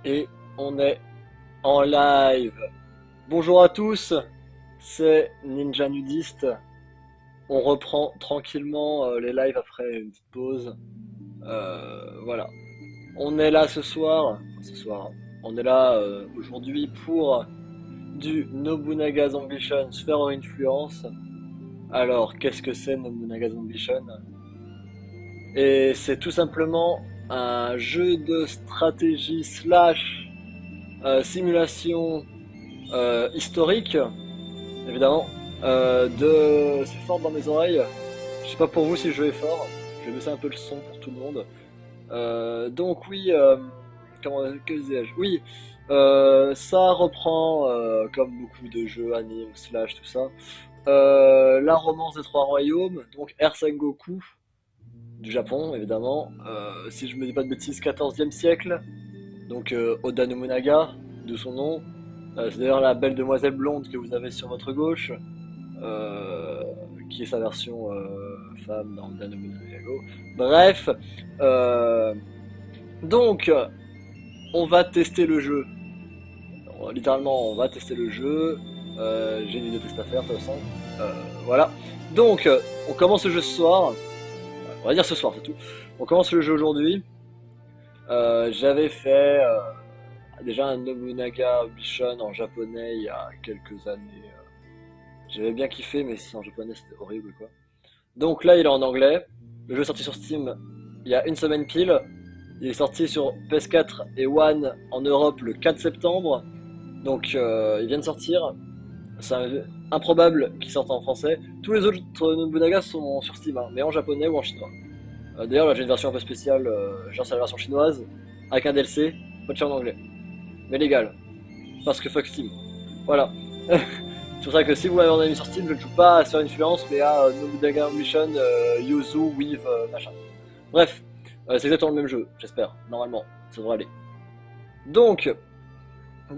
Et on est en live. Bonjour à tous, c'est Ninja Nudiste. On reprend tranquillement les lives après une petite pause. Voilà. On est là on est là aujourd'hui pour du Nobunaga's Ambition Sphere of Influence. Alors, qu'est-ce que c'est Nobunaga's Ambition? Et c'est tout simplement un jeu de stratégie slash simulation historique, évidemment. C'est fort dans mes oreilles. Je sais pas pour vous si le jeu est fort. Je vais baisser un peu le son pour tout le monde. Donc oui, que disais-je? Oui, ça reprend, comme beaucoup de jeux anime, slash, tout ça, la romance des trois royaumes, donc Ère Sengoku, du Japon, évidemment. Si je me dis pas de bêtises, 14e siècle. Donc Oda Nobunaga, de son nom. C'est d'ailleurs la belle demoiselle blonde que vous avez sur votre gauche, euh, qui est sa version femme dans Oda Nobunaga. Bref, euh, donc on va tester le jeu. Littéralement, on va tester le jeu. J'ai une vidéo test à faire, de toute façon. Voilà. Donc, on commence le jeu ce soir. On va dire ce soir, c'est tout. On commence le jeu aujourd'hui. J'avais fait déjà un Nobunaga Ambition en japonais il y a quelques années. J'avais bien kiffé, mais si en japonais c'était horrible quoi. Donc là, il est en anglais. Le jeu est sorti sur Steam il y a une semaine pile. Il est sorti sur PS4 et One en Europe le 4 septembre. Donc il vient de sortir. C'est improbable qu'il sorte en français. Tous les autres Nobunaga sont sur Steam, hein, mais en japonais ou en chinois. D'ailleurs, là j'ai une version un peu spéciale, genre c'est la version chinoise, avec un DLC, pas de en anglais. Mais légal, parce que fuck Steam. Voilà. C'est pour ça que si vous m'avez en mis sur Steam, je ne joue pas à Sur Influence, mais à Nobunaga Mission, Yuzu, Weave, machin. Bref, c'est exactement le même jeu, j'espère. Normalement, ça devrait aller. Donc, on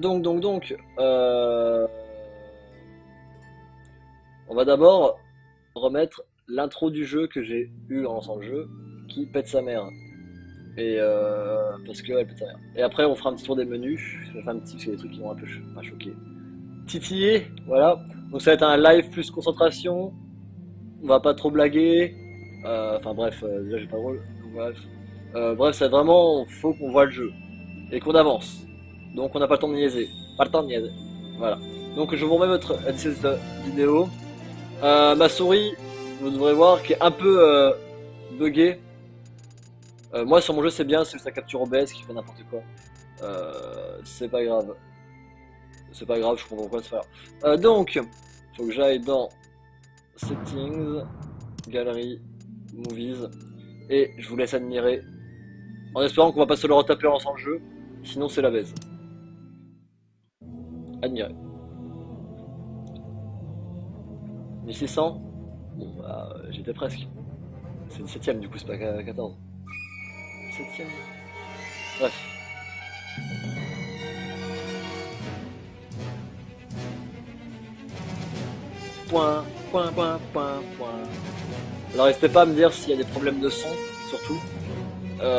va d'abord remettre l'intro du jeu que j'ai eu en lançant le jeu, qui pète sa mère. Et parce que elle pète sa mère. Et après, on fera un petit tour des menus. Je vais faire un petit, parce qu'il y a des trucs qui vont un peu pas choquer. Titiller, voilà. Donc ça va être un live plus concentration. On va pas trop blaguer. Enfin bref, déjà j'ai pas de rôle. Donc, bref, ça va être vraiment, faut qu'on voit le jeu. Et qu'on avance. Donc on n'a pas le temps de niaiser. Pas le temps de niaiser. Voilà. Donc je vous remets votre cette vidéo. Ma souris, vous devrez voir, qui est un peu buggée. Moi sur mon jeu c'est bien, c'est sa capture OBS qui fait n'importe quoi. C'est pas grave. C'est pas grave, je comprends pourquoi c'est pas grave. Donc, faut que j'aille dans Settings, Galerie, Movies, et je vous laisse admirer. En espérant qu'on va pas se le retaper ensemble le jeu, sinon c'est la baise. Admirer. 1600. Bon bah j'étais presque. C'est le 7ème du coup, c'est pas 14. 7ème. Bref. Point. Alors n'hésitez pas à me dire s'il y a des problèmes de son, surtout.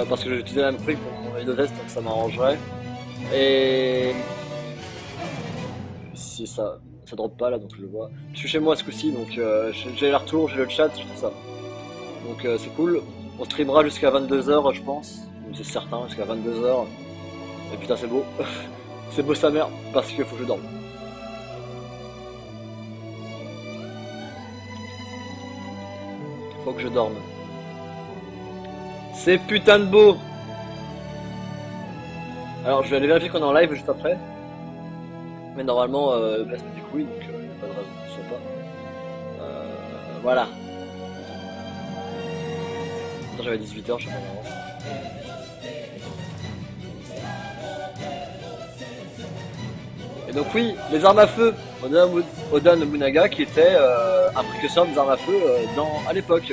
Parce que j'ai utilisé la même truc pour mon vidéo test, donc ça m'arrangerait. Et si ça drop pas là, donc je le vois. Je suis chez moi ce coup-ci, donc j'ai les retours, j'ai le chat, j'ai tout ça. Donc c'est cool. On streamera jusqu'à 22h je pense, c'est certain, jusqu'à 22h. Et putain c'est beau. C'est beau sa mère, parce qu'il faut que je dorme. Faut que je dorme. C'est putain de beau. Alors je vais aller vérifier qu'on est en live juste après. Mais normalement, là c'est des couilles, donc il n'y a pas de raison que ce soit pas. Voilà. Attends, j'avais 18h, je sais pas en avance. Et donc oui, les armes à feu, Oda Nobunaga qui était un précurseur des armes à feu à l'époque.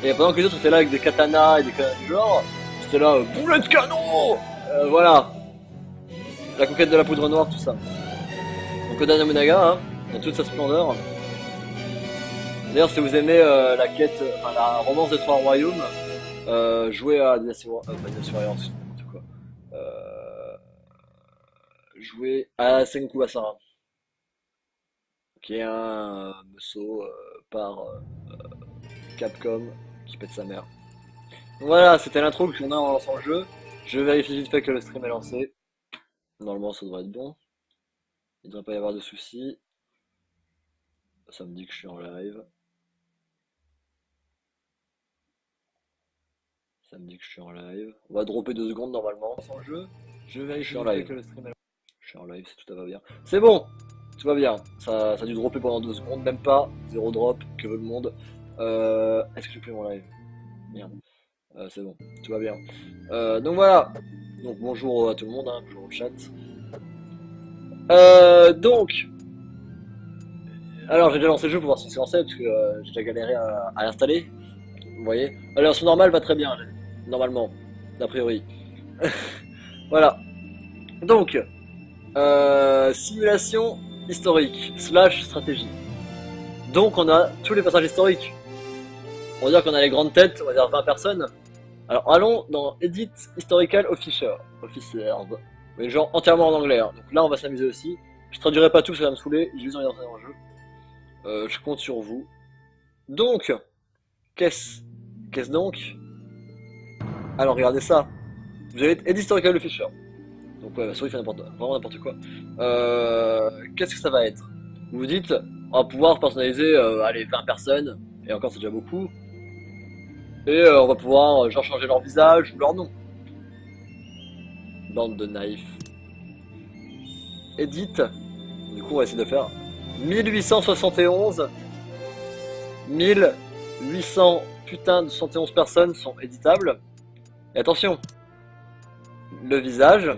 Et pendant que les autres étaient là avec des katanas et des katanas du genre, c'était là, boulet de canon. Voilà. La conquête de la poudre noire, tout ça. Donc Oda Nobunaga, hein, dans toute sa splendeur. D'ailleurs, si vous aimez la quête, enfin la romance des trois royaumes, jouez à Dynasty Warriors, n'importe quoi. jouer à Senku Asara, qui est un meso par Capcom qui pète sa mère. Donc voilà, c'était l'intro qu'on a en lançant le jeu. Je vérifie vite fait que le stream est lancé. Normalement, ça devrait être bon. Il ne devrait pas y avoir de soucis. Ça me dit que je suis en live. Ça me dit que je suis en live. On va dropper 2 secondes normalement. Sans le jeu, je vérifie en live. Que le stream est... Je suis en live, tout va bien. C'est bon, tout va bien. Ça a dû dropper pendant 2 secondes, même pas. 0 drop, que veut le monde. Est-ce que j'ai pris mon live? Merde. C'est bon, tout va bien. Donc voilà. Donc bonjour à tout le monde, hein, bonjour au chat. Donc, alors j'ai déjà lancé le jeu pour voir si c'est lancé parce que j'ai déjà galéré à l'installer. Vous voyez. La version normale va très bien, normalement, d'a priori. Voilà. Donc, simulation historique slash stratégie. Donc on a tous les passages historiques. On va dire qu'on a les grandes têtes, on va dire 20 personnes. Alors allons dans Edit Historical Officer. Mais genre entièrement en anglais. Hein. Donc là on va s'amuser aussi. Je traduirai pas tout, ça va me saouler. J'ai juste envie d'entrer dans le jeu. Je compte sur vous. Donc, qu'est-ce donc? Alors regardez ça. Vous avez Edit Historical Officer. Donc ouais, la souris fait vraiment n'importe quoi. Qu'est-ce que ça va être? Vous vous dites, on va pouvoir personnaliser allez, 20 personnes. Et encore c'est déjà beaucoup. Et on va pouvoir genre changer leur visage ou leur nom. Bande de naïfs. Edit. Du coup on va essayer de faire 1871. 1800 putain de 71 personnes sont éditables. Et attention. Le visage.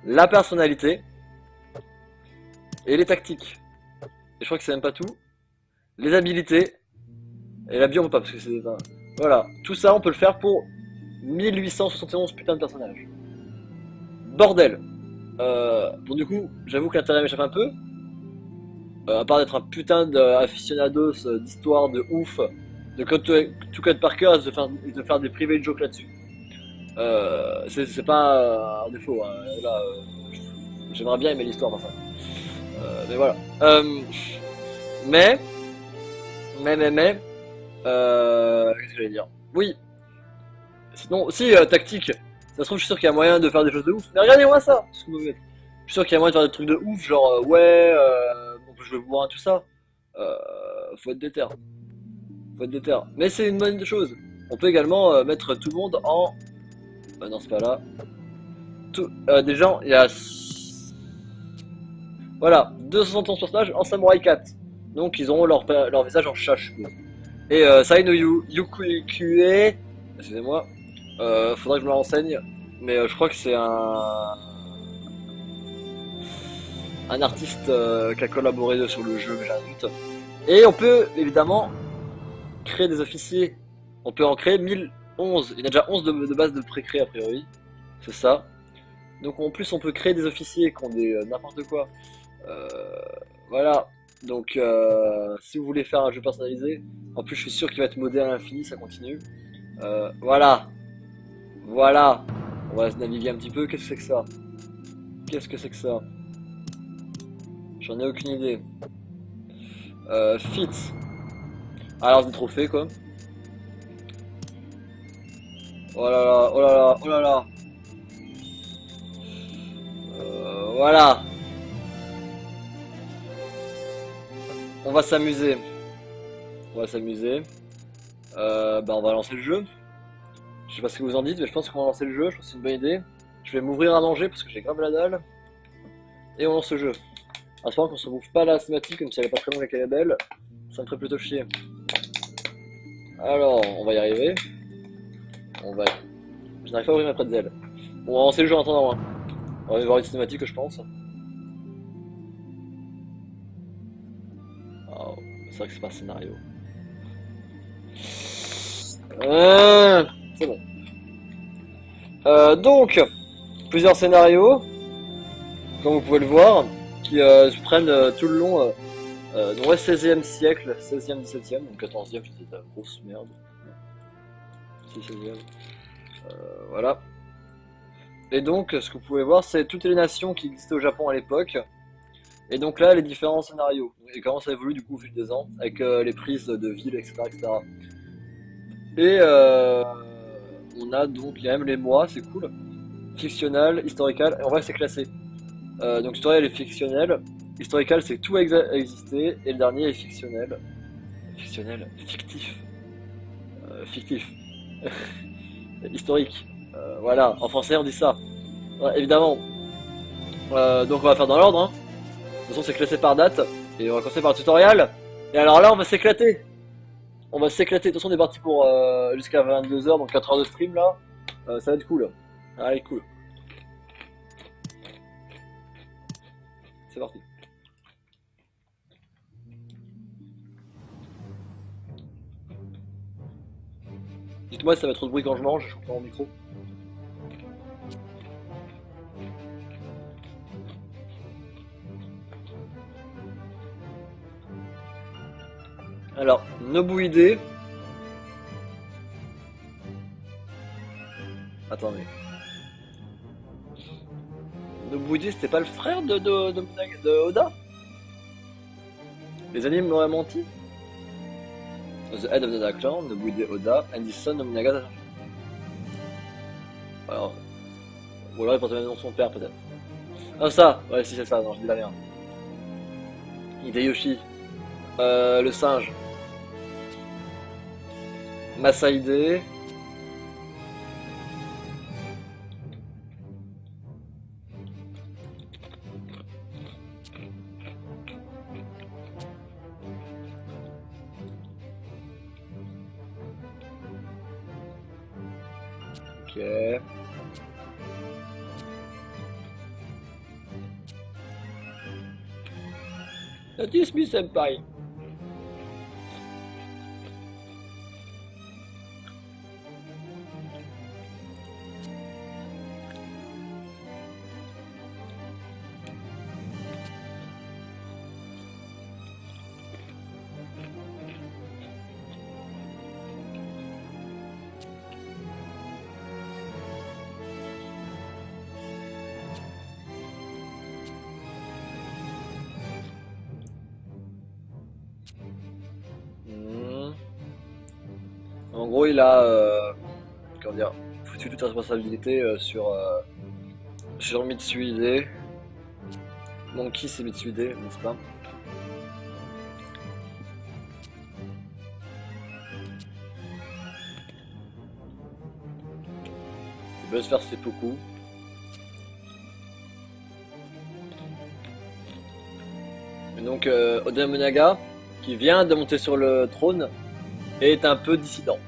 La personnalité. Et les tactiques. Et je crois que c'est même pas tout. Les habilités. Et la bio on peut pas parce que c'est... Enfin, voilà. Tout ça on peut le faire pour 1871 putains de personnages. Bordel. Bon du coup, j'avoue que l'intérêt m'échappe un peu. À part d'être un putain d'aficionados d'histoire de ouf, de tout code par cœur et de faire des privés de jokes là-dessus. C'est pas un défaut. Hein. Là, j'aimerais bien aimer l'histoire parfois. Mais voilà. Mais, qu'est-ce que j'allais dire? Oui. Sinon, si, tactique. Ça se trouve, je suis sûr qu'il y a moyen de faire des choses de ouf. Mais regardez-moi ça! Ce que vous mettez. Je suis sûr qu'il y a moyen de faire des trucs de ouf, genre, ouais, on peut jouer bourrin, tout ça. Faut être déter. Faut être déter. Mais c'est une bonne chose. On peut également mettre tout le monde en... non, c'est pas là. Des gens, il y a... Voilà, 271 personnages en Samurai 4. Donc ils auront leur visage en chat, je suppose. Et Saino Yukue, excusez-moi, faudrait que je me renseigne, mais je crois que c'est un artiste qui a collaboré sur le jeu, mais j'ai un doute. Et on peut évidemment créer des officiers. On peut en créer 1011. Il y en a déjà 11 de base de pré-créé a priori. C'est ça. Donc en plus on peut créer des officiers qui ont des n'importe quoi. Voilà. Donc si vous voulez faire un jeu personnalisé, en plus je suis sûr qu'il va être modé à l'infini, ça continue. Voilà. Voilà. On va se naviguer un petit peu. Qu'est-ce que c'est que ça? Qu'est-ce que c'est que ça? J'en ai aucune idée. Fit. Alors des trophées quoi. Oh là là, oh là là, oh là là. Voilà. On va s'amuser. On va s'amuser. Bah on va lancer le jeu. Je sais pas ce que vous en dites, mais je pense qu'on va lancer le jeu. Je pense que c'est une bonne idée. Je vais m'ouvrir à manger parce que j'ai grave la dalle. Et on lance le jeu. Espérons qu'on se bouffe pas la cinématique, comme si elle est pas très longue et qu'elle est belle. Ça me ferait plutôt chier. Alors, on va y arriver. On va... Je n'arrive pas à ouvrir ma pretzel. Bon, on va lancer le jeu en attendant. Hein. On va y avoir une cinématique, je pense. Oh, c'est vrai que c'est pas un scénario. C'est bon. Donc, plusieurs scénarios, comme vous pouvez le voir, qui se prennent tout le long. Donc ouais, 16e siècle, 16e, 17e, donc 14e, c'était de la grosse merde. 16e. Voilà. Et donc, ce que vous pouvez voir, c'est toutes les nations qui existaient au Japon à l'époque. Et donc là, les différents scénarios. Et comment ça évolue du coup au fil des ans, avec les prises de ville, etc. etc. Et on a donc, il y a même les mois, c'est cool. Fictionnel, historical, et en vrai c'est classé. Donc historical est fictionnel. Historical c'est tout a existé. Et le dernier est fictionnel. Fictionnel, fictif. Fictif. Historique. Voilà, en français on dit ça. Ouais, évidemment. Donc on va faire dans l'ordre. Hein. De toute façon c'est classé par date. Et on va commencer par le tutoriel. Et alors là on va s'éclater. On va s'éclater. De toute façon on est parti pour jusqu'à 22 h, donc 4 heures de stream là. Ça va être cool. Allez, cool. C'est parti. Dites-moi si ça va être trop de bruit quand je mange, je comprends mon micro. Alors, Nobuhide. Attendez. Nobuhide, c'était pas le frère de Oda? Les animes m'auraient menti? The head of the Dark Clan, Nobuhide Oda, and his son Nobunaga. Alors, ou alors il portait le nom de son père peut-être. Ah ça, ouais si c'est ça, non je dis la merde. Hideyoshi, le singe. Masaide. Ok. That is me senpai. Hmm. En gros, il a, comment dire, foutu toute responsabilité sur Mitsuhide. Monkey, c'est Mitsuhide, n'est-ce pas? Il veut se faire seppuku. Et donc, Oda Nobunaga, qui vient de monter sur le trône, est un peu dissident.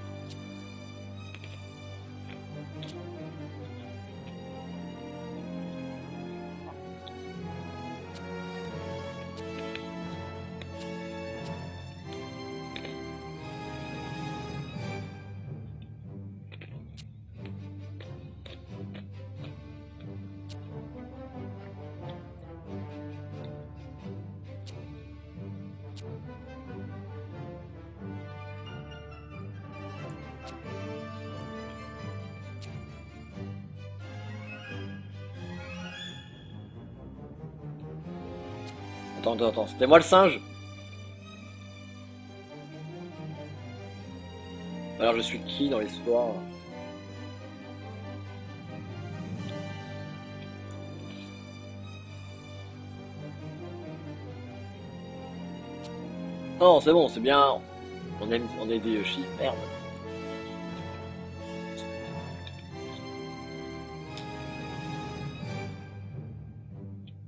Attends, c'était moi le singe? Alors je suis qui dans l'histoire? Non, c'est bon, c'est bien. On est des Yoshi. Merde.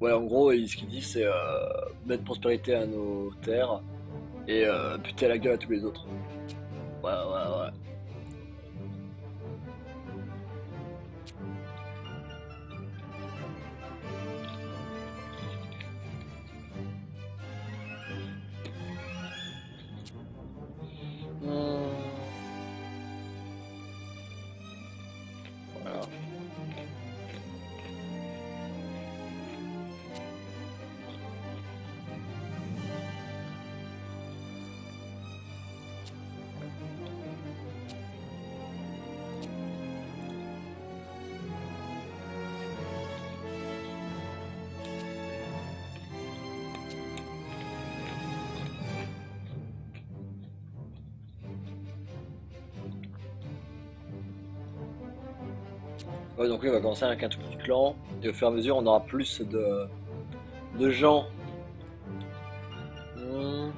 Ouais, en gros, ce qu'il dit, c'est mettre prospérité à nos terres et buter la gueule à tous les autres. Ouais, ouais, ouais. Hmm, voilà. Ouais, donc lui, on va commencer avec un tout petit clan. Et au fur et à mesure, on aura plus de gens. Hmm.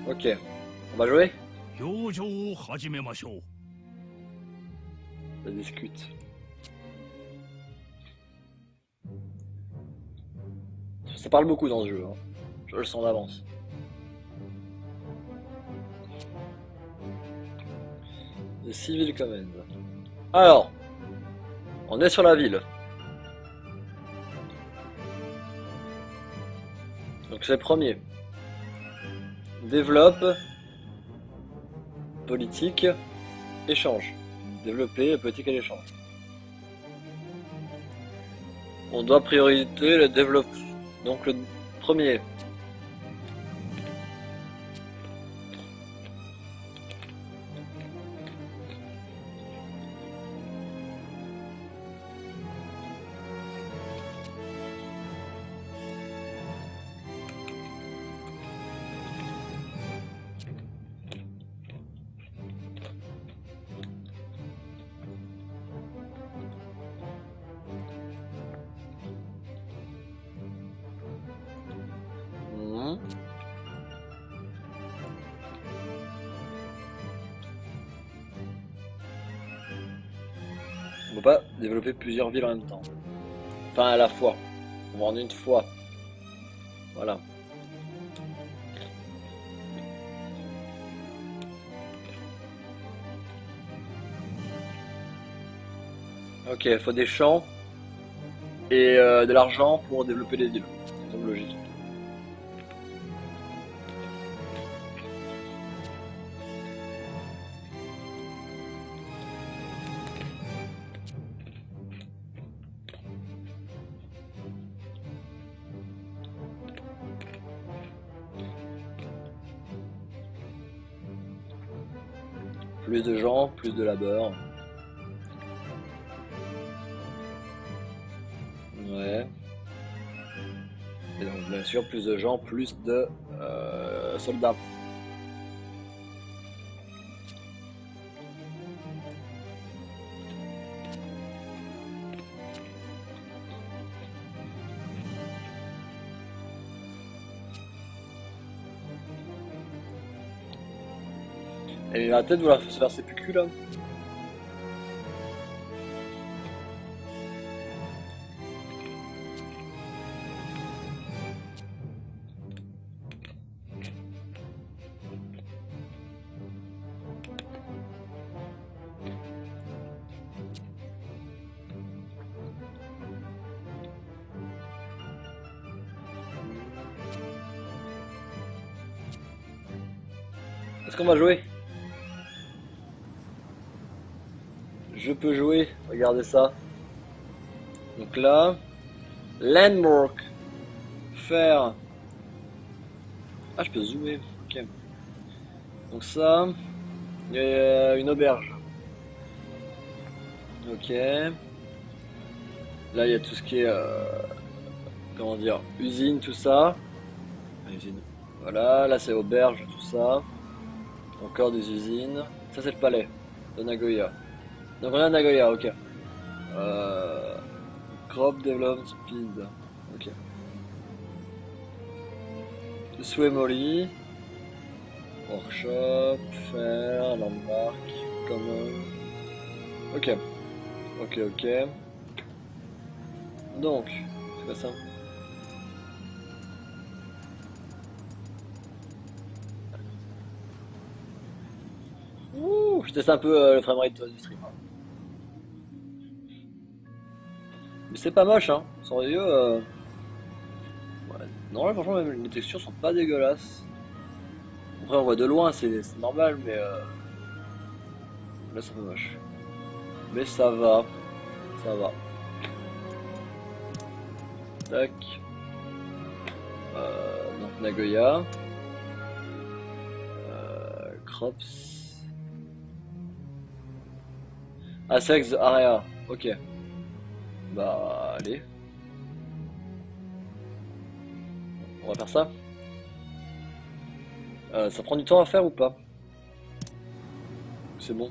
Ok, on va jouer? 表情を始めましょう。Ça discute. Ça parle beaucoup dans ce jeu, hein. Je le sens d'avance. The Civil Command. Alors, on est sur la ville. Donc c'est le premier. Développe, politique, échange. Développer, politique et l'échange. On doit priorité le développement. Donc le premier. Mhm. On peut pas développer plusieurs villes en même temps. Enfin à la fois. On va en une fois. Voilà. Ok, il faut des champs et de l'argent pour développer les villes. Ça me semble logique. Plus de gens, plus de labeur. Ouais. Et donc bien sûr, plus de gens, plus de soldats. Et il va peut-être vouloir se faire ses PQ là. Est-ce qu'on va jouer? Je peux jouer, regardez ça. Donc là, landmark, faire. Ah, je peux zoomer, ok. Donc ça, il y a une auberge. Ok. Là, il y a tout ce qui est, comment dire, usine, tout ça. Usine. Voilà, là c'est auberge, tout ça. Encore des usines. Ça c'est le palais de Nagoya. Donc on est à Nagoya, ok. Euh, Crop Development Speed. Ok. Suemori. Workshop. Faire. Landmark. Common. Ok. Ok, ok. Donc, c'est pas ça. Ouh, je teste un peu le framerate du stream. Mais c'est pas moche, hein. Sans les yeux, ouais. Non, là, franchement, même les textures sont pas dégueulasses. Après, on voit de loin, c'est normal, mais là, c'est un peu moche. Mais ça va. Ça va. Tac. Donc, Nagoya. Crops. Ah, Sex Area. Ok. Bah, allez. On va faire ça. Ça prend du temps à faire ou pas? C'est bon.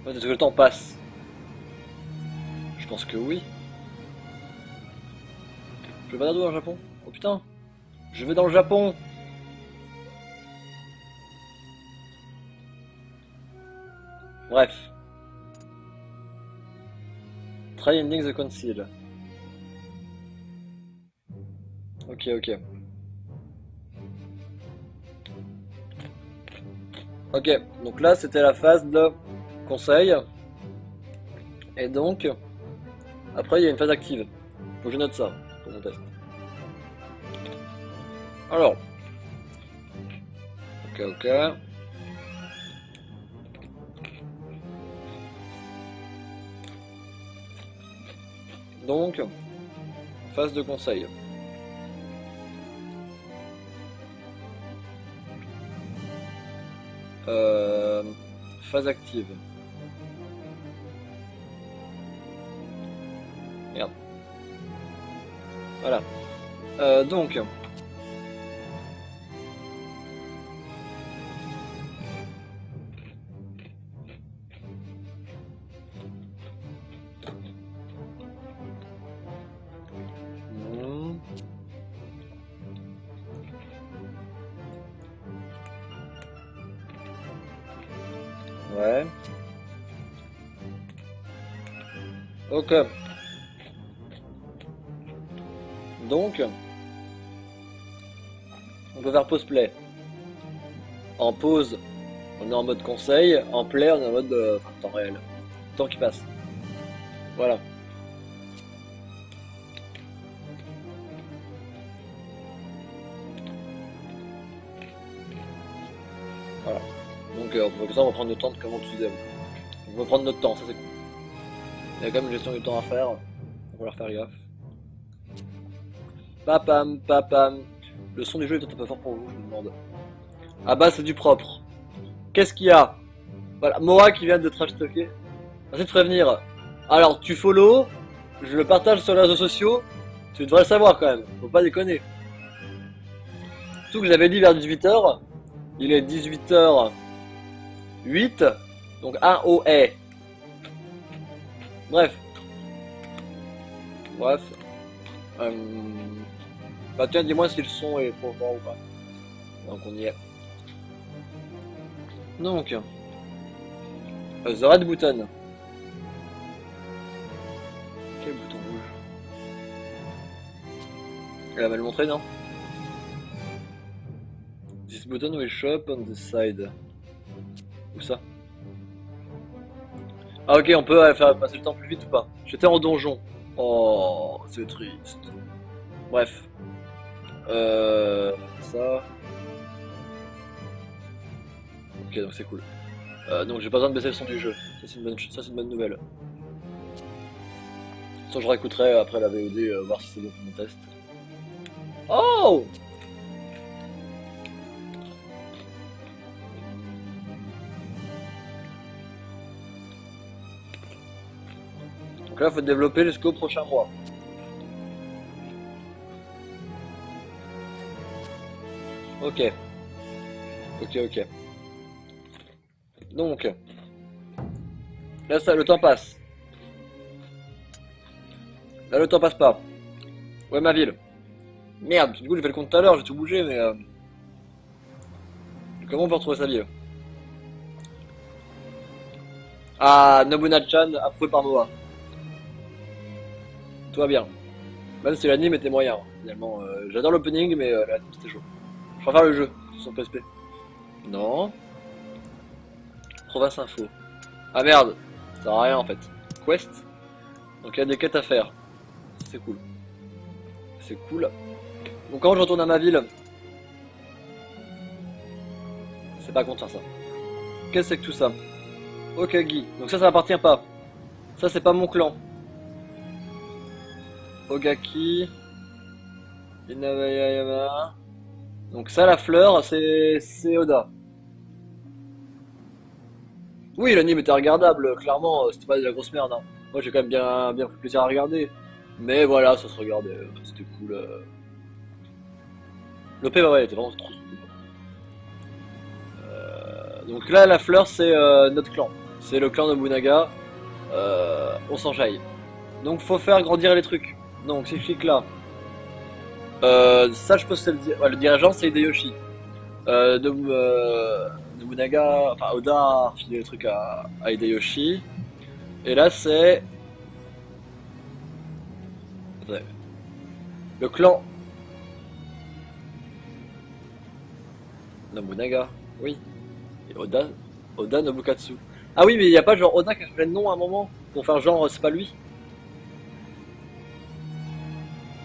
Ouais, est-ce que le temps passe? Je pense que oui. Je vais pas dans le Japon. Oh putain. Je vais dans le Japon. Bref. Try ending the conceal. Ok, ok. Ok, donc là c'était la phase de conseil. Et donc, après il y a une phase active. Faut que je note ça pour mon test. Alors. Ok, ok. Donc, phase de conseil. Phase active. Merde. Voilà. Donc. Hmm. Ouais. Ok. Donc, on peut faire pause play. En pause, on est en mode conseil. En play, on est en mode temps réel. Temps qui passe. Voilà. Voilà. Donc, pour ça, on va prendre le temps de comment tout se déroule. On va prendre notre temps, ça c'est cool. Il y a quand même une gestion du temps à faire. On va leur faire gaffe. Papam, papam. Le son du jeu est peut-être un peu fort pour vous, je me demande. Ah bah, c'est du propre. Qu'est-ce qu'il y a? Voilà, Moa qui vient de trash talker. Merci de prévenir. Alors, tu follow, je le partage sur les réseaux sociaux. Tu devrais le savoir quand même, faut pas déconner. Tout que j'avais dit vers 18h, il est 18h08, donc un OE. Bref. Bref. Euh... Bah tiens, dis-moi si le son est trop fort ou pas. Donc on y est. Donc, The Red Button. Quel bouton rouge? Elle va le montrer, non? This button will show up on the side. Où ça? Ah ok, on peut faire passer le temps plus vite ou pas? J'étais en donjon. Oh, c'est triste. Bref. Ça. Ok, donc c'est cool. Donc j'ai pas besoin de baisser le son du jeu. Ça c'est une bonne nouvelle. Ça je réécouterai après la VOD, voir si c'est bon pour mon test. Oh! Donc là, faut développer jusqu'au prochain mois. Ok. Ok, ok. Donc, là, ça, le temps passe. Là, le temps passe pas. Ouais, ma ville. Merde, du coup, j'ai fait le compte tout à l'heure, j'ai tout bougé, mais... Comment on peut retrouver sa ville? Ah, Nobuna-chan, approuvé par Moa. Tout va bien. Même si l'anime était moyen, finalement. J'adore l'opening, mais l'anime c'était chaud. Je préfère le jeu, sur PSP. Non. Province info. Ah merde, ça sert à rien en fait. Quest. Donc il y a des quêtes à faire. C'est cool. C'est cool. Donc quand je retourne à ma ville, c'est pas content ça. Qu'est-ce que c'est que tout ça? Okagi. Donc ça m'appartient pas. Ça c'est pas mon clan. Ogaki. Inawayama. Donc ça la fleur c'est Oda. Oui, l'anime était regardable, clairement, c'était pas de la grosse merde, hein. Moi j'ai quand même bien pris plaisir à regarder. Mais voilà, ça se regardait, c'était cool. L'OP, ouais, elle était vraiment trop cool. Donc là, la fleur, c'est notre clan. C'est le clan de Nobunaga. On s'enjaille. Donc faut faire grandir les trucs. Donc si je clique là, ça je peux se le dire. Ouais, le dirigeant c'est Hideyoshi. Nobunaga, enfin Oda a filé le truc à Hideyoshi. Et là c'est ouais, le clan Nobunaga. Oui. Et Oda Nobukatsu. Ah oui, mais il n'y a pas genre Oda qui a fait le nom à un moment pour faire genre c'est pas lui.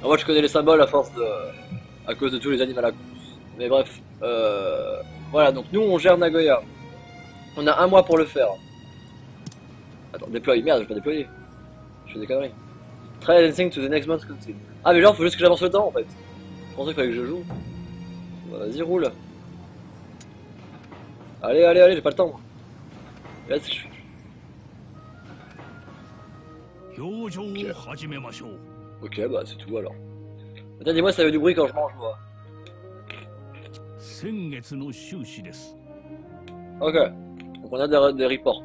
Ah, moi je connais les symboles à force de, à cause de tous les animaux à la con. Mais bref, voilà. Donc nous on gère Nagoya. On a un mois pour le faire. Attends, déploie. Merde, je vais pas déployer. Je fais des conneries. Try dancing to the next month's content. Ah, mais genre, faut juste que j'avance le temps en fait. Je pensais qu'il fallait que je joue. Bah, vas-y, roule. Allez, j'ai pas le temps. Moi. Et là,表情を始めましょう。Ok, bah c'est tout alors. Attends, dis-moi si ça fait du bruit quand je mange, moi. 先月の収支です。Ok. Donc on a des reports.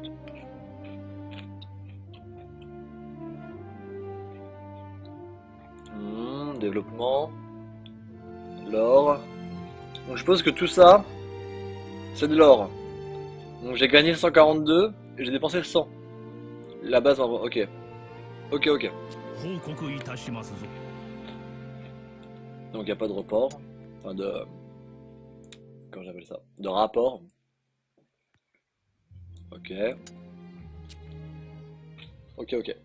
Développement. L'or. Donc je suppose que tout ça, c'est de l'or. Donc j'ai gagné le 142 et j'ai dépensé le 100. La base en... Ok. Ok. 報告いたしますぞ。Donc il n'y a pas de report. Enfin de... Comment j'appelle ça? De rapport. Ok. Ok.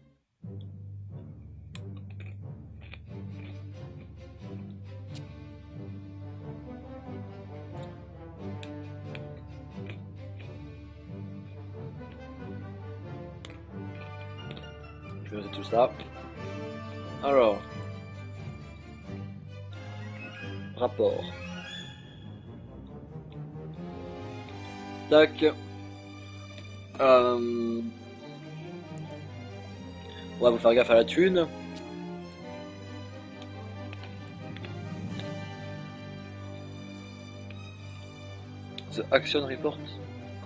Je vais noter tout ça. Alors. Rapport. Tac. Ouais, faut faire gaffe à la thune. The Action Report.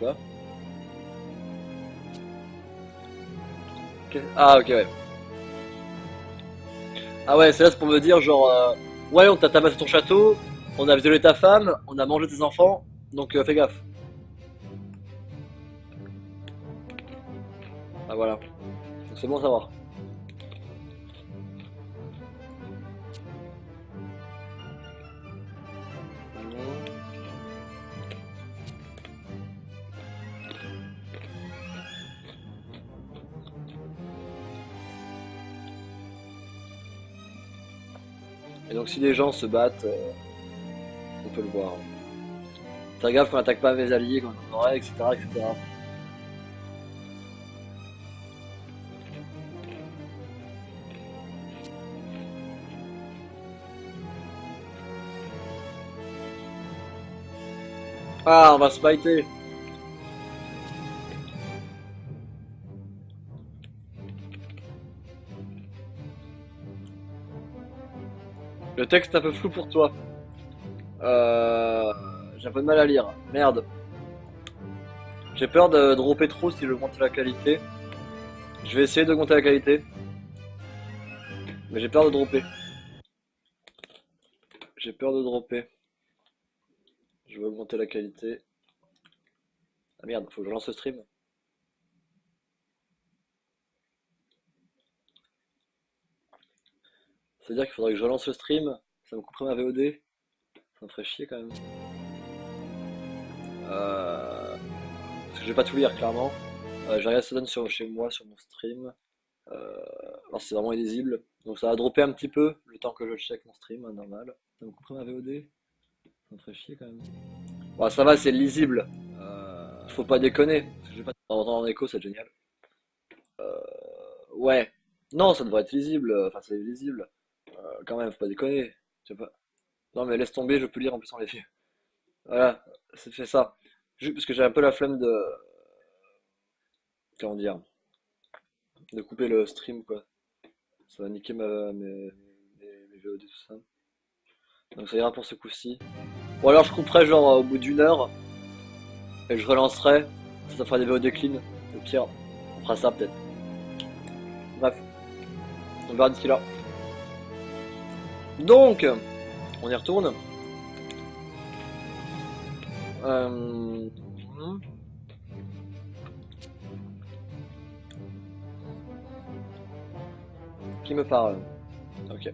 Quoi? Ah, ok, ouais. Ah ouais, c'est là c'est pour me dire genre, ouais, on t'a tabassé ton château, on a violé ta femme, on a mangé tes enfants, donc fais gaffe. Ah voilà. Donc c'est bon à savoir. Et donc si les gens se battent, on peut le voir. Fais gaffe qu'on attaque pas mes alliés quand on en aurait, etc. Ah, on va se fighter. Le texte est un peu flou pour toi. J'ai un peu de mal à lire. Merde. J'ai peur de dropper trop si je monte la qualité. Je vais essayer d'augmenter la qualité. Mais j'ai peur de dropper. J'ai peur de dropper. Je vais augmenter la qualité. Ah merde, faut que je lance le stream. C'est-à-dire qu'il faudrait que je relance le stream. Ça me couperait ma VOD. Ça me ferait chier quand même. Parce que je vais pas tout lire clairement. J'ai rien se donne chez moi, sur mon stream. Alors c'est vraiment illisible. Donc ça va dropper un petit peu le temps que je check mon stream, normal. Ça me couperait ma VOD. Ça me ferait chier quand même. Bon, ça va, c'est lisible. Faut pas déconner. Parce que j'ai pas entendre en écho, c'est génial. Ouais. Non, ça devrait être lisible. Enfin, c'est lisible. Quand même, faut pas déconner. Je sais pas. Non, mais laisse tomber, je peux lire en plus en les yeux. Voilà, c'est fait ça. Parce que j'ai un peu la flemme de. comment dire, de couper le stream, quoi. Ça va niquer mes VOD, tout ça. Donc ça ira pour ce coup-ci. Ou alors je couperai genre au bout d'une heure et je relancerai. Ça fera des VOD clean. Au pire, on fera ça peut-être. Bref, on verra d'ici là. Donc, on y retourne. Euh... Qui me parle? Ok.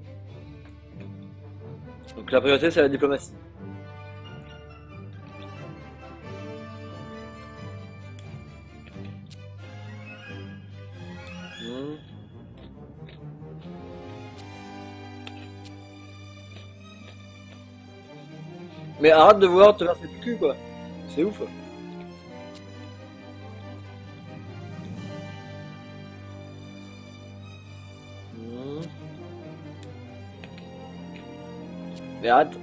Donc la priorité c'est la diplomatie. Hmm. Mais arrête de vouloir te verser le cul quoi. C'est ouf. Hmm. Mais arrête.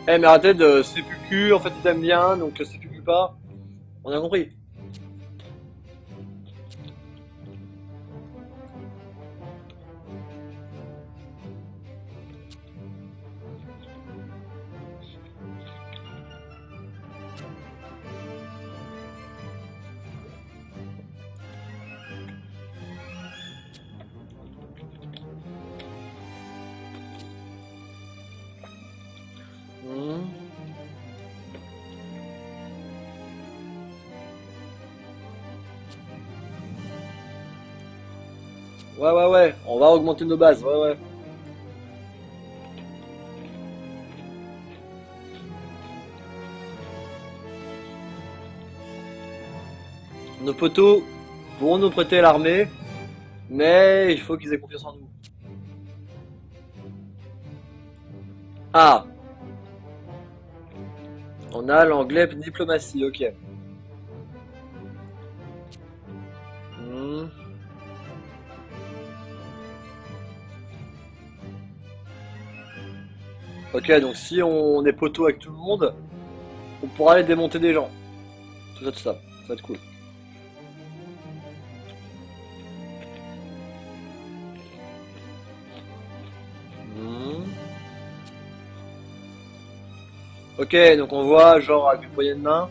Eh mais arrêtez de c'est plus cul, en fait il t'aime bien, donc c'est plus cul pas. On a compris. Hmm. Ouais, on va augmenter nos bases, ouais. Nos poteaux pourront nous prêter l'armée, mais il faut qu'ils aient confiance en nous. Ah, on a l'anglais diplomatie, ok. Hmm. Ok, donc si on est poteau avec tout le monde, on pourra aller démonter des gens. Tout ça, ça va être cool. Hmm. Ok, donc on voit genre avec une poignée de main,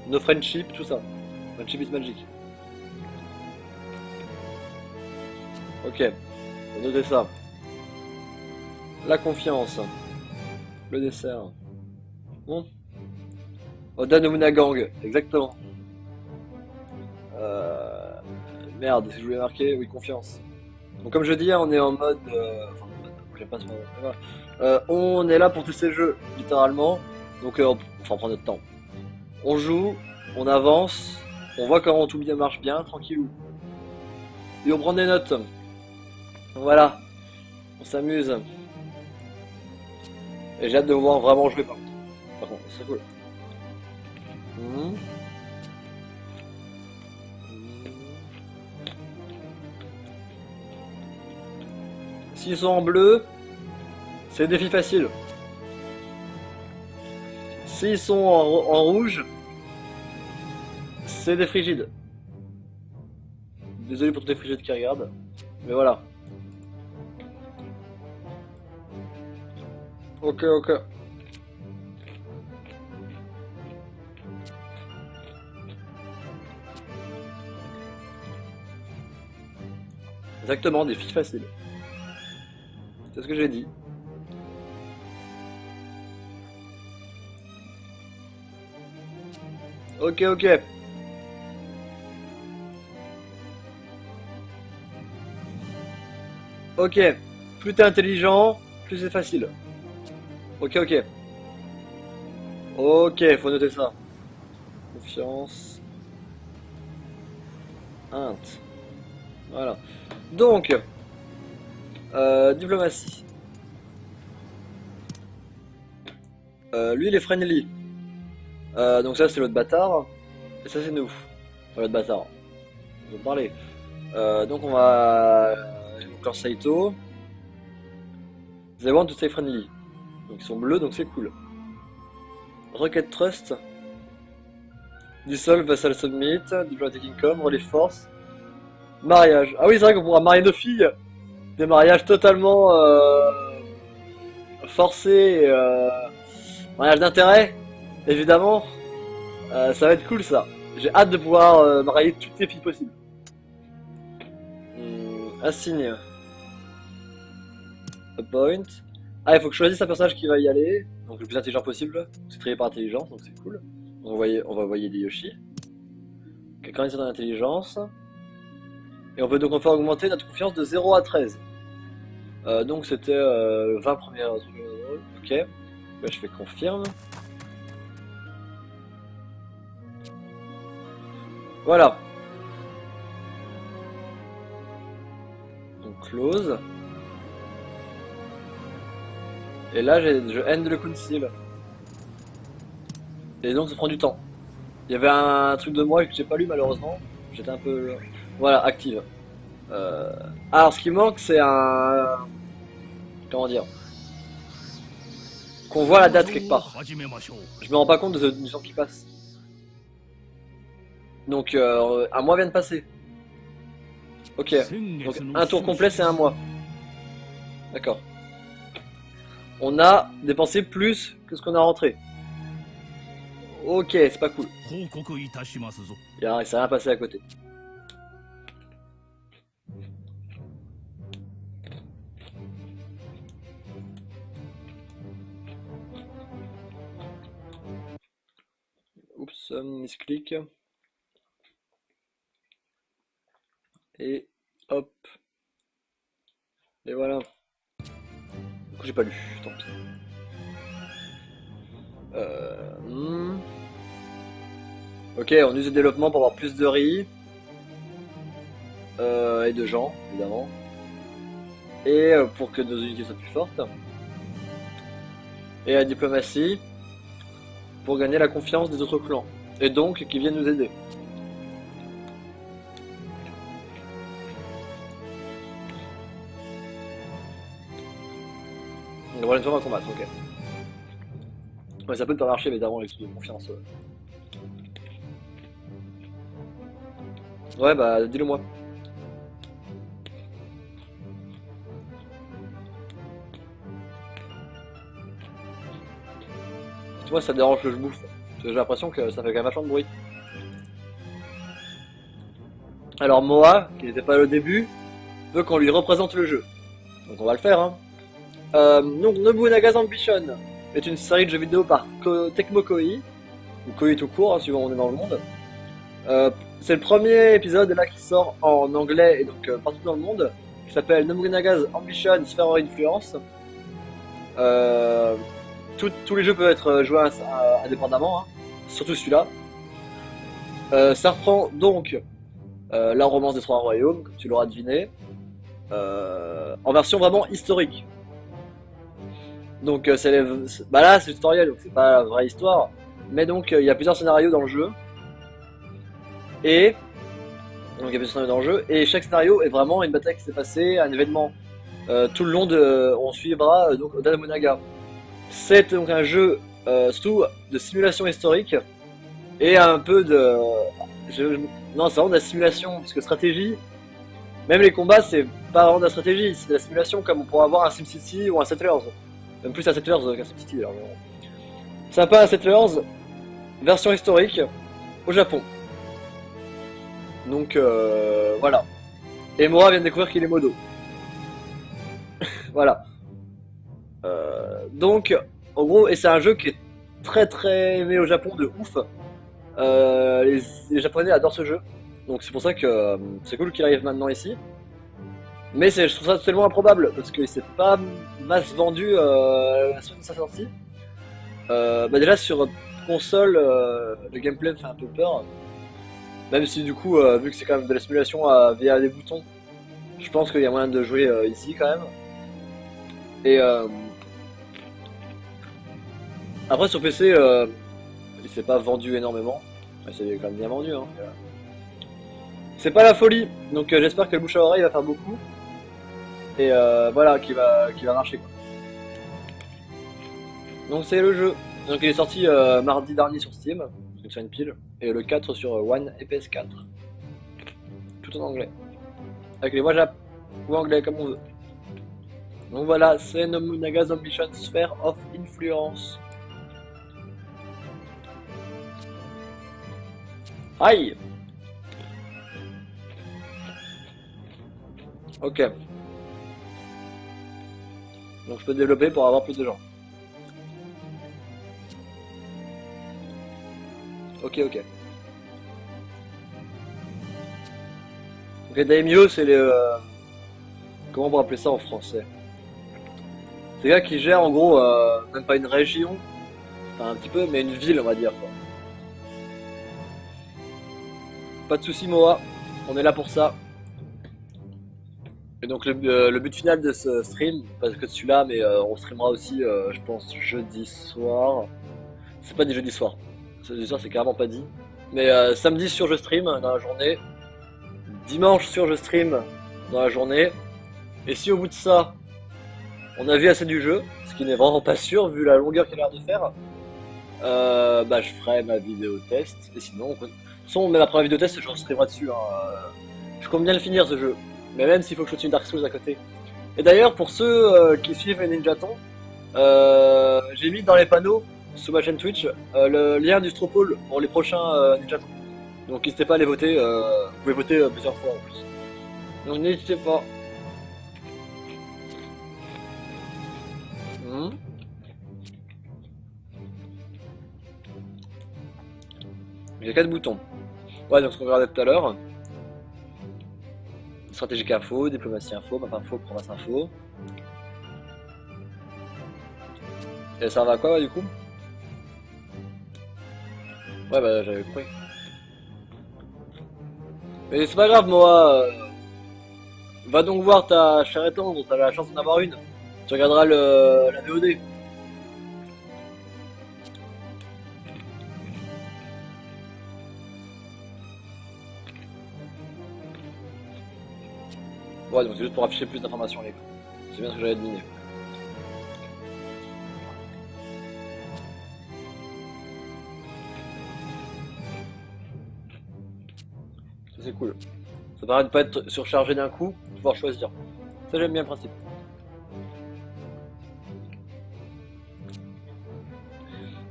nos friendship, tout ça. Friendship is magic. Ok, on va noter ça. La confiance, le dessert. Bon. Oda Nobunaga Gang, exactement. Euh... Merde, si je voulais marquer, oui, confiance. Donc comme je dis, hein, on est en mode... Enfin, j'aime pas ce mot. Voilà. On est là pour tester le jeu, littéralement. Donc on prend notre temps. On joue, on avance, on voit comment tout bien marche bien, tranquillou. Et on prend des notes. Voilà, on s'amuse. Et j'ai hâte de vous voir vraiment jouer par contre, c'est cool. Mhm. S'ils sont en bleu, c'est des défi facile. S'ils sont en rouge, c'est des frigides. Désolé pour tous les frigides qui regardent. Mais voilà. Ok. Exactement, des filles faciles. C'est ce que j'ai dit. Ok. Ok. Plus t'es intelligent, plus c'est facile. Ok. Ok, faut noter ça. Confiance. Int. Voilà. Donc, diplomatie. Lui, il est friendly. Donc ça, c'est l'autre bâtard. Et ça, c'est nous. Enfin, l'autre bâtard. On va parler. Donc on va... Encore Saito. They want to stay friendly. Donc ils sont bleus, donc c'est cool. Rocket Trust. Dissolve, Vassal Submit, Diplomatic Income, Relief Force. Mariage. Ah oui, c'est vrai qu'on pourra marier nos filles. Des mariages totalement forcés. Mariage d'intérêt, évidemment. Ça va être cool ça. J'ai hâte de pouvoir marier toutes les filles possibles. Assigne. Appoint. Ah, il faut que je choisisse un personnage qui va y aller. Donc le plus intelligent possible. C'est trié par intelligence, donc c'est cool. On va envoyer des Yoshi. Quelqu'un est dans l'intelligence. Et on peut donc faire augmenter notre confiance de 0 à 13. Donc c'était 20 premières trucs. Ok. Là, je fais confirme. Voilà. Donc close. Et là, je end le council. Et donc ça prend du temps. Il y avait un truc de moi que j'ai pas lu malheureusement. J'étais un peu... Voilà, active. Alors ce qui manque c'est un... Comment dire? Qu'on voit la date quelque part. Je me rends pas compte du temps qui passe. Donc un mois vient de passer. Ok. Donc un tour complet c'est un mois. D'accord. On a dépensé plus que ce qu'on a rentré. Ok, c'est pas cool. Ça s'est rien passé à côté. Oups, misclic. Et hop. Et voilà. Du coup j'ai pas lu, tant pis. Ok, on use le développement pour avoir plus de riz. Et de gens, évidemment. Et pour que nos unités soient plus fortes. Et la diplomatie. Pour gagner la confiance des autres clans. Et donc, qui viennent nous aider. On devrait les à combattre, ok. Ouais, ça peut pas marcher, évidemment, avec ce de confiance. Ouais, bah, dis-le moi. Tu vois, ça dérange que je bouffe. Parce que j'ai l'impression que ça fait quand même vachement de bruit. Alors, Moa, qui n'était pas là au début, veut qu'on lui représente le jeu. Donc, on va le faire, hein. Donc, Nobunaga's Ambition est une série de jeux vidéo par Tecmo Koei, ou Koei tout court, hein, suivant où on est dans le monde. C'est le premier épisode là qui sort en anglais et donc partout dans le monde, qui s'appelle Nobunaga's Ambition Sphere of Influence. Tous les jeux peuvent être joués indépendamment, hein, surtout celui-là. Ça reprend donc la romance des Trois Royaumes, comme tu l'auras deviné, en version vraiment historique. Donc bah là c'est le tutoriel, donc c'est pas la vraie histoire, mais donc il y a plusieurs scénarios dans le jeu. Et donc il y a plusieurs scénarios dans le jeu, et chaque scénario est vraiment une bataille qui s'est passée, un événement. Tout le long on suivra donc Oda Nobunaga. C'est donc un jeu surtout de simulation historique et un peu de... Non, c'est vraiment de la simulation, parce que stratégie, même les combats c'est pas vraiment de la stratégie, c'est de la simulation comme on pourrait avoir un SimCity ou un Settlers. Même plus un Settlers qu'un SimCity d'ailleurs. C'est un peu un Settlers, version historique, au Japon. Donc voilà. Et Mora vient de découvrir qu'il est modo. Voilà. Donc, en gros, et c'est un jeu qui est très aimé au Japon de ouf. Les Japonais adorent ce jeu. Donc c'est pour ça que c'est cool qu'il arrive maintenant ici. Mais je trouve ça tellement improbable parce que c'est pas masse vendu la semaine de sa sortie. Bah déjà sur console, le gameplay me fait un peu peur. Même si du coup, vu que c'est quand même de la simulation via des boutons, je pense qu'il y a moyen de jouer ici quand même. Et après sur PC, il s'est pas vendu énormément. Mais c'est quand même bien vendu. Hein. C'est pas la folie, donc j'espère que le bouche à oreille va faire beaucoup. Et voilà, qui va marcher quoi. Donc c'est le jeu. Donc il est sorti mardi dernier sur Steam, une semaine pile, et le 4 sur One et PS4. Tout en anglais. Avec les voix jap ou anglais comme on veut. Donc voilà, c'est Nobunaga's Ambition Sphere of Influence. Aïe. Ok. Donc je peux développer pour avoir plus de gens. Ok, ok. Ok, Daimyo, c'est les... comment on va appeler ça en français? C'est les gars qui gèrent en gros, même pas une région, enfin un petit peu, mais une ville on va dire quoi. Pas de soucis Moa, on est là pour ça. Et donc le but final de ce stream, pas que celui-là, mais on streamera aussi, je pense, jeudi soir. C'est pas dit jeudi soir. Jeudi soir, c'est carrément pas dit. Mais samedi sur je stream dans la journée. Dimanche sur je stream dans la journée. Et si au bout de ça, on a vu assez du jeu, ce qui n'est vraiment pas sûr vu la longueur qu'il a l'air de faire, bah je ferai ma vidéo test. Et sinon, même après ma vidéo test, je streamerai dessus. Hein. Je compte bien le finir ce jeu. Mais même s'il faut que je continue Dark Souls à côté. Et d'ailleurs, pour ceux qui suivent Ninjaton, j'ai mis dans les panneaux sur ma chaîne Twitch le lien du Stropole pour les prochains Ninjaton. Donc n'hésitez pas à les voter, vous pouvez voter plusieurs fois en plus. Donc n'hésitez pas. J'ai 4 boutons. Ouais, donc ce qu'on regardait tout à l'heure. Stratégique info, diplomatie info, map info, province info. Et ça va à quoi ouais, du coup? Ouais bah j'avais compris. Mais c'est pas grave moi. Va donc voir ta chère et tendre, t'as la chance d'en avoir une. Tu regarderas la VOD. Ouais donc c'est juste pour afficher plus d'informations à l'écran. C'est bien ce que j'avais deviné. Ça c'est cool. Ça permet de pas être surchargé d'un coup, de pouvoir choisir. Ça j'aime bien le principe.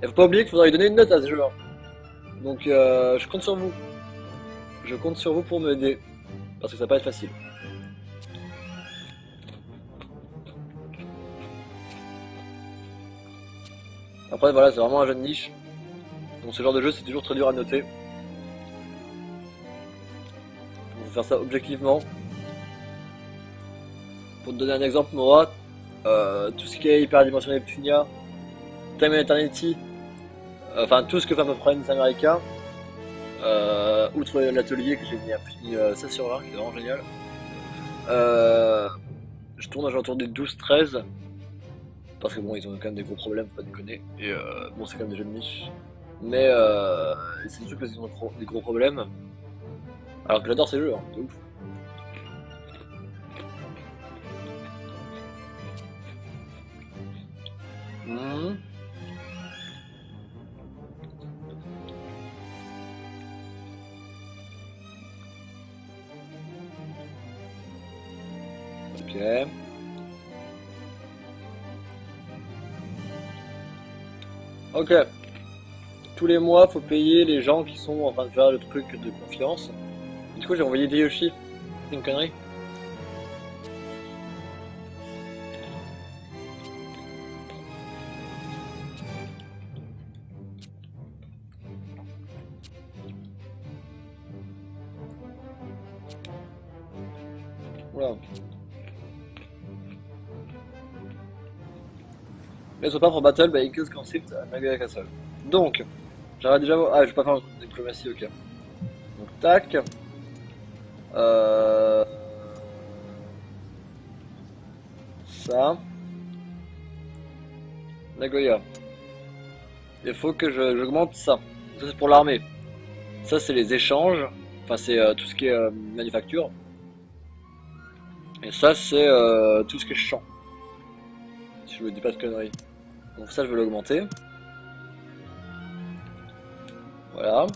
Et faut pas oublier qu'il faudra lui donner une note à ce jeu. Hein. Donc je compte sur vous. Je compte sur vous pour m'aider. Parce que ça va pas être facile. Après voilà, c'est vraiment un jeu de niche. Donc ce genre de jeu c'est toujours très dur à noter. On va faire ça objectivement. Pour te donner un exemple, Moa, tout ce qui est Hyperdimension Neptunia, Time and Eternity, enfin tout ce que fait à peu près Nice America, outre l'atelier que j'ai mis 16 sur 20, qui est vraiment génial, je tourne autour des 12-13, parce que bon, ils ont quand même des gros problèmes, faut pas déconner, et bon, c'est quand même des jeux de niche, mais c'est sûr parce qu'ils ont des gros problèmes, alors que j'adore ces jeux, hein, de ouf. Ok. Ok. Tous les mois, faut payer les gens qui sont en train de faire le truc de confiance. Du coup, j'ai envoyé des Yoshi. C'est une connerie. Voilà. Mais so pas pour Battle by Echoes Concept à Nagoya Castle. Donc, j'arrête déjà. Ah, je vais pas faire une diplomatie, ok. Donc, tac. Ça. Nagoya. Il faut que j'augmente ça. Ça, c'est pour l'armée. Ça, c'est les échanges. Enfin, c'est tout ce qui est manufacture. Et ça, c'est tout ce qui est champ. Si je me dis pas de conneries. Donc ça, je vais l'augmenter. Voilà.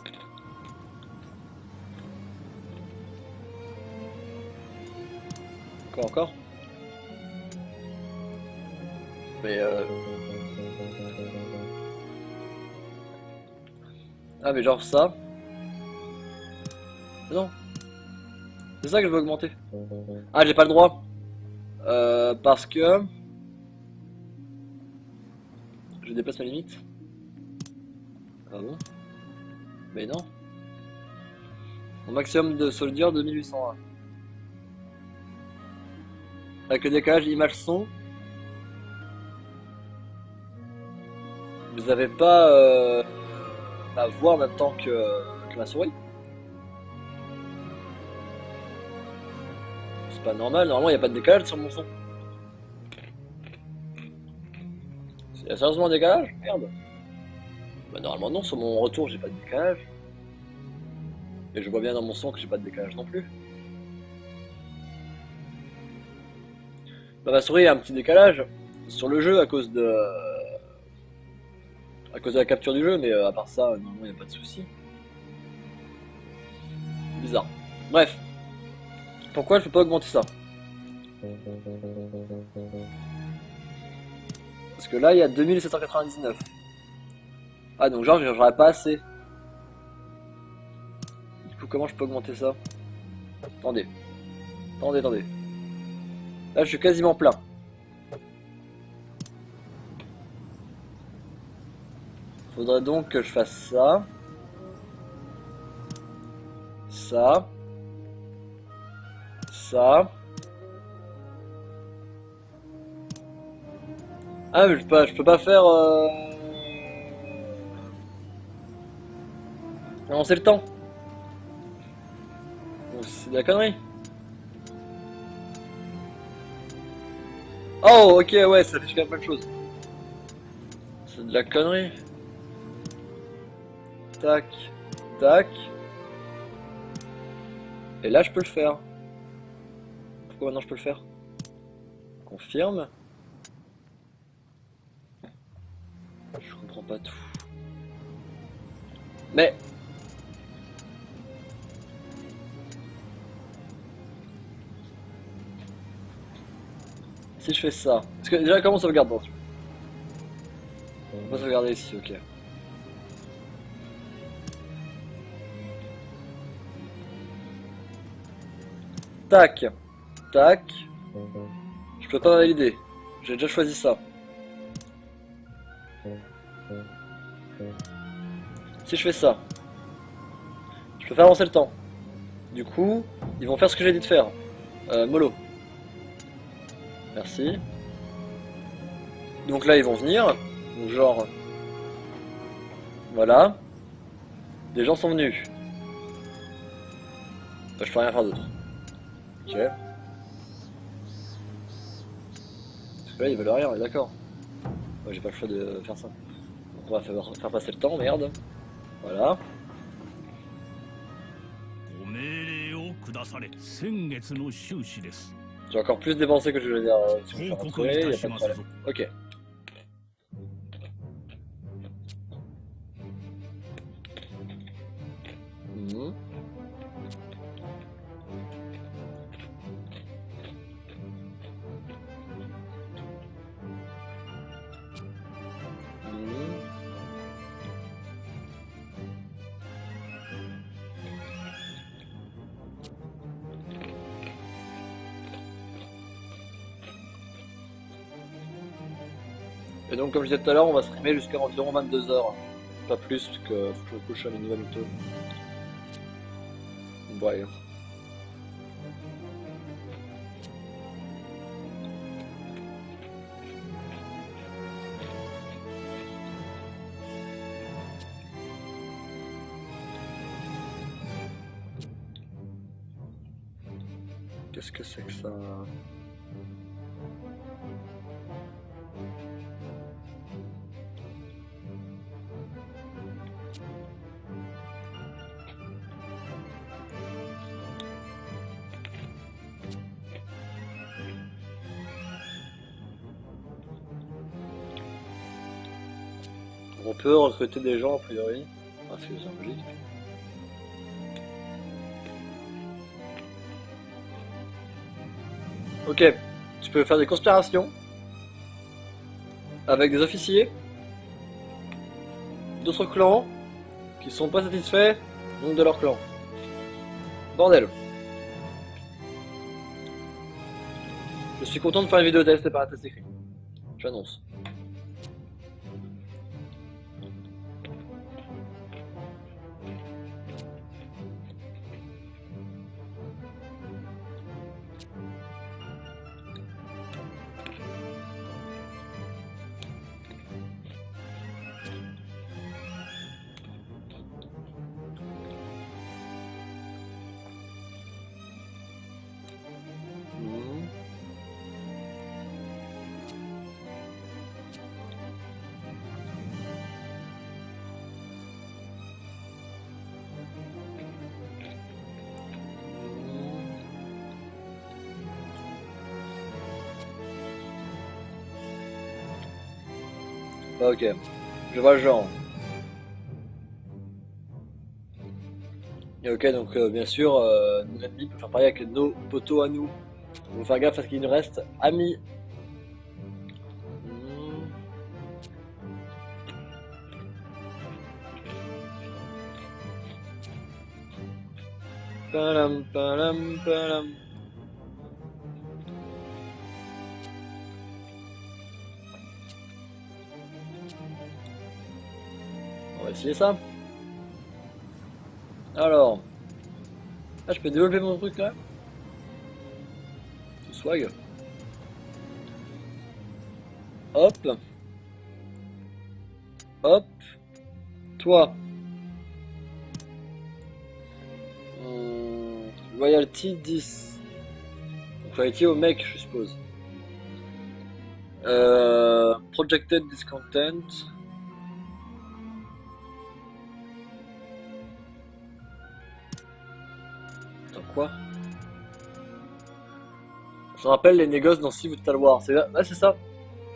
Quoi encore? Mais ah mais genre ça. Non. C'est ça que je veux augmenter. Ah j'ai pas le droit. Parce que je dépasse ma limite. Ah bon? Mais non. Mon maximum de soldiers 2801. Avec le décalage image son. Vous avez pas ma voix en même temps que ma souris. C'est pas normal, normalement il n'y a pas de décalage sur mon son. Il y a sérieusement un décalage? Merde. Bah normalement non, sur mon retour j'ai pas de décalage. Et je vois bien dans mon son que j'ai pas de décalage non plus. Bah ma souris a un petit décalage sur le jeu à cause de la capture du jeu, mais à part ça, normalement il n'y a pas de souci. Bizarre. Bref. Pourquoi je peux pas augmenter ça? Parce que là il y a 2799. Ah donc genre j'aurais pas assez. Du coup comment je peux augmenter ça? Attendez. Attendez. Là je suis quasiment plein. Faudrait donc que je fasse ça. Ça. Ça. Ah mais je peux pas faire avancer le temps. Donc, c'est de la connerie. Oh ok ouais ça fait jusqu'à plein de choses. C'est de la connerie. Tac. Tac. Et là je peux le faire. Pourquoi maintenant je peux le faire? Confirme. Je comprends pas tout. Mais si je fais ça. Parce que déjà comment on sauvegarde dans ce jeu? On va sauvegarder ici, ok. Tac. Tac. Je peux pas valider. J'ai déjà choisi ça. Si je fais ça, je peux faire avancer le temps. Du coup, ils vont faire ce que j'ai dit de faire. Mollo. Merci. Donc là, ils vont venir. Donc genre... Voilà. Des gens sont venus. Bah, je peux rien faire d'autre. Ok. Parce que là, ils veulent rien, on est d'accord. Ouais, j'ai pas le choix de faire ça. Donc on va faire passer le temps, merde. Voilà. ご命令を下され。先月の収支です。 J'ai encore plus dépensé que je veux dire si je suis 報告 rentré, い y た a し pas de ますぞ。 problème. Ok. Mhm. Mhm. Et donc comme je disais tout à l'heure, on va streamer jusqu'à environ 22h. Pas plus, parce que faut que je me couche à minuit tôt. Ouais. Qu'est-ce que c'est que ça? On peut recruter des gens a priori. Ah, c'est logique. Ok, tu peux faire des conspirations avec des officiers d'autres clans qui sont pas satisfaits donc de leur clan. Bordel. Je suis content de faire une vidéo test et pas un test écrit. J'annonce. Hmm. Ok, je vois le genre. Et ok, donc bien sûr, nos ennemis peuvent faire pareil avec nos poteaux à nous. On va faire gaffe à ce qu'il nous reste. Amis. Hmm. Palam, palam, palam. On va essayer ça. Alors. Ah, je peux développer mon truc là. Ce swag. Hop. Hop. Toi. Loyalty 10. Donc loyalty au mec, je suppose. Projected discontent. Attends, quoi? Ça rappelle les négoces dans Civ Total War. C'est ouais, c'est ça.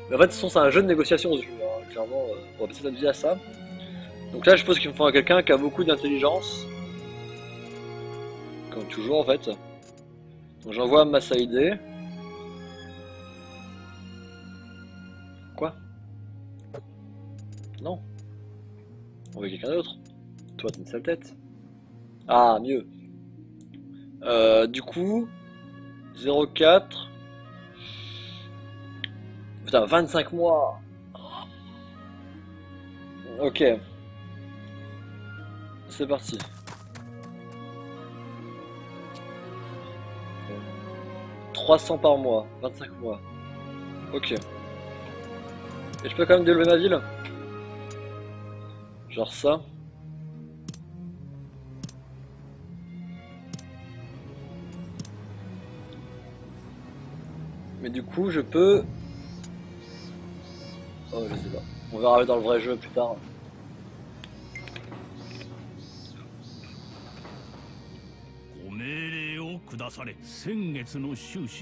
Mais en fait, de toute façon, c'est un jeu de négociation ce jeu. Hein. Clairement, on va passer notre vie à ça. Donc là, je suppose qu'il me faut quelqu'un qui a beaucoup d'intelligence. Comme toujours, en fait. Donc j'envoie Massaïdé. Quoi? Non. On veut quelqu'un d'autre. Toi, t'as une sale tête. Ah, mieux. Du coup, 04. Putain, 25 mois. Ok, c'est parti. 300 par mois, 25 mois. Ok. Et je peux quand même délever ma ville? Genre ça. Mais du coup, je peux... Oh, je sais pas. On verra dans le vrai jeu plus tard.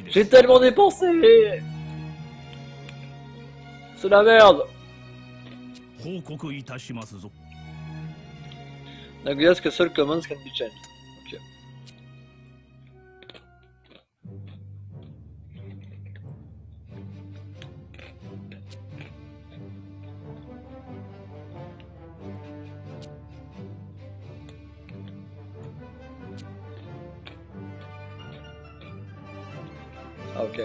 J'ai tellement dépensé! C'est la merde! N'oubliez que seul commands can be changed. Ok. Ah, ok.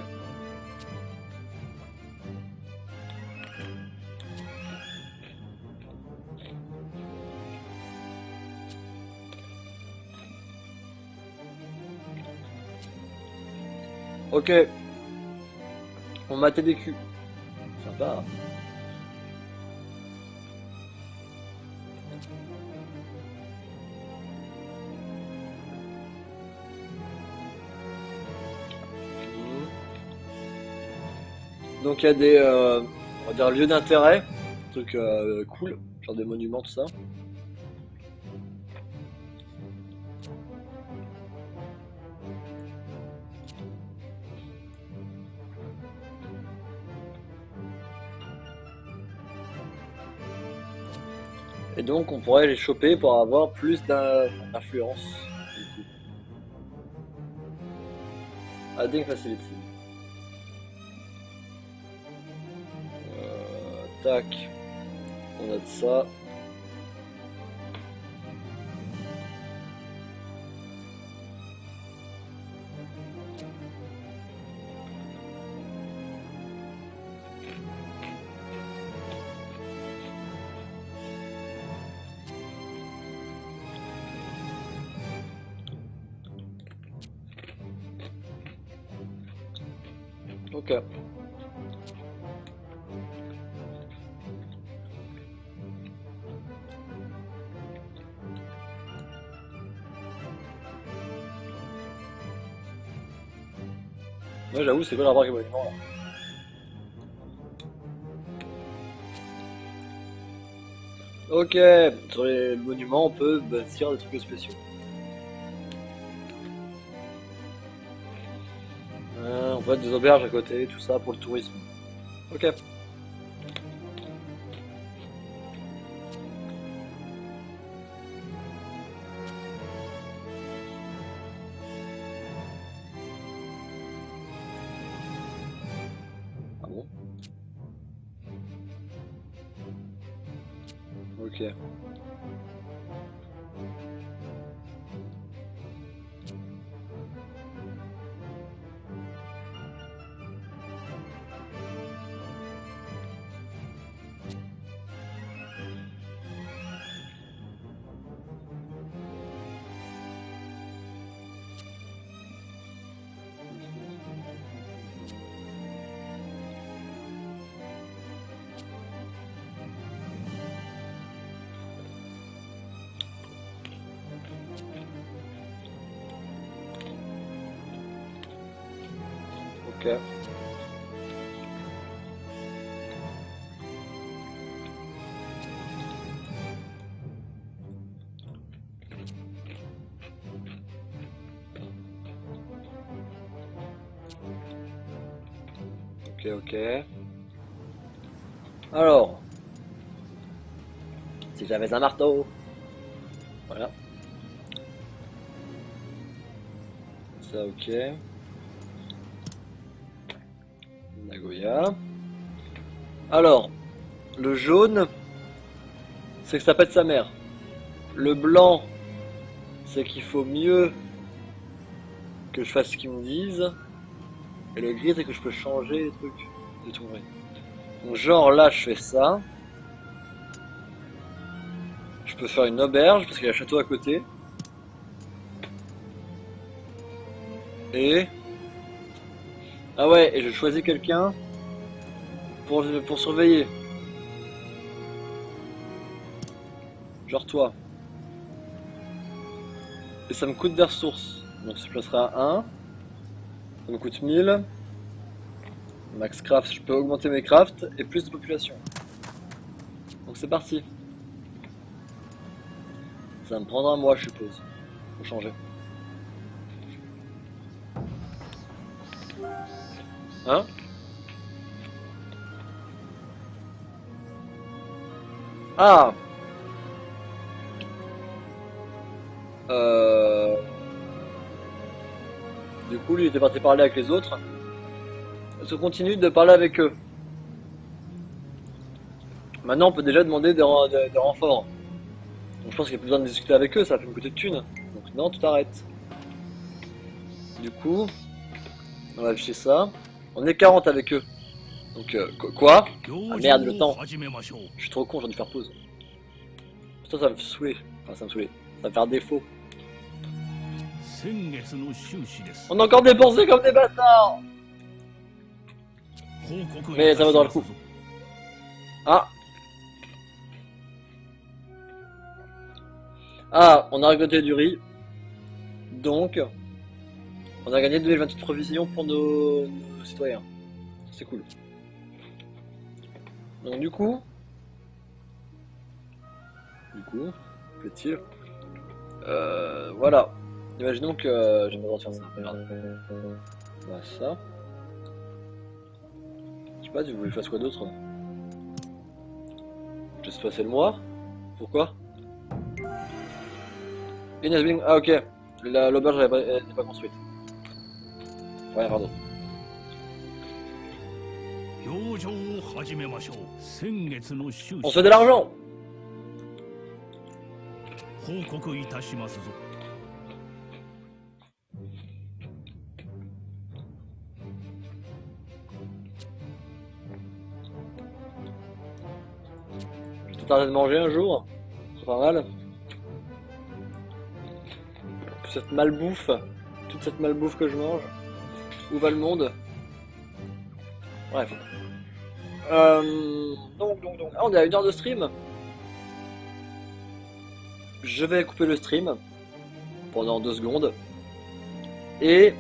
Ok. On matait des culs. Sympa. Donc il y a des, on va dire, lieux d'intérêt, trucs cool, genre des monuments, tout ça. Et donc on pourrait les choper pour avoir plus d'influence. Du coup. Adding Facility. Tac. On a de ça. Ok. Moi j'avoue c'est quoi le rapport avec les monuments là? Ok, sur les monuments on peut bâtir des trucs spéciaux. On peut mettre des auberges à côté, tout ça pour le tourisme. Ok. Ah bon? Ok. Ok. Ok, ok. Alors, si j'avais un marteau. Voilà. Ça, ok. Nagoya. Alors, le jaune, c'est que ça pète sa mère. Le blanc, c'est qu'il faut mieux que je fasse ce qu'ils me disent. Et le gris, c'est que je peux changer les trucs. J'ai trouvé. Donc, genre là, je fais ça. Je peux faire une auberge parce qu'il y a un château à côté. Et. Ah ouais, et je choisis quelqu'un pour surveiller. Genre toi. Et ça me coûte des ressources. Donc je placerai à 1. Ça me coûte 1000. Max craft, je peux augmenter mes crafts et plus de population. Donc c'est parti. Ça me prendra un mois, je suppose, pour changer. Hein? Ah! Euh... Du coup, lui était parti parler avec les autres. Je continue de parler avec eux. Maintenant, on peut déjà demander des renforts. Donc je pense qu'il n'y a plus besoin de discuter avec eux, ça va plus me coûter de thunes. Donc non, tout arrête. Du coup, on va afficher ça. On est 40 avec eux. Donc quoi? Ah merde, le temps. Je suis trop con, j'ai dû faire pause. Putain, ça va me saouler. Enfin, ça va me saouler. Ça va me faire défaut. On a encore dépensé comme des bâtards. Mais ça va dans le coup. Ah. Ah, on a récolté du riz. Donc, on a gagné 2028 provisions pour nos citoyens. C'est cool. Donc du coup, plaît-il, voilà. Imaginons que j'ai besoin de faire ça. Voilà, ça. Je sais pas, tu voulais que je fasse quoi d'autre? Je laisse passer le mois. Pourquoi? In has been... Ah ok, l'auberge n'est pas construite. Ouais, pardon. 表情を始めましょう。先月の収 On 支 se fait de l'argent! 報告いたしますぞ。Je vais tenter de manger un jour. C'est pas mal. Toute cette malbouffe que je mange. Où va le monde? Bref. Donc. Ah, on est à 1 heure de stream. Je vais couper le stream pendant 2 secondes. Et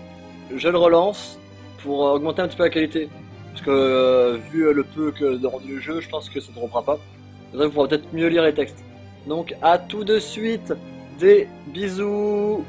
je le relance pour augmenter un petit peu la qualité. Parce que vu le peu que de rendu le jeu, je pense que ça ne rompra pas. Vous pourrez peut-être mieux lire les textes. Donc à tout de suite. Des bisous.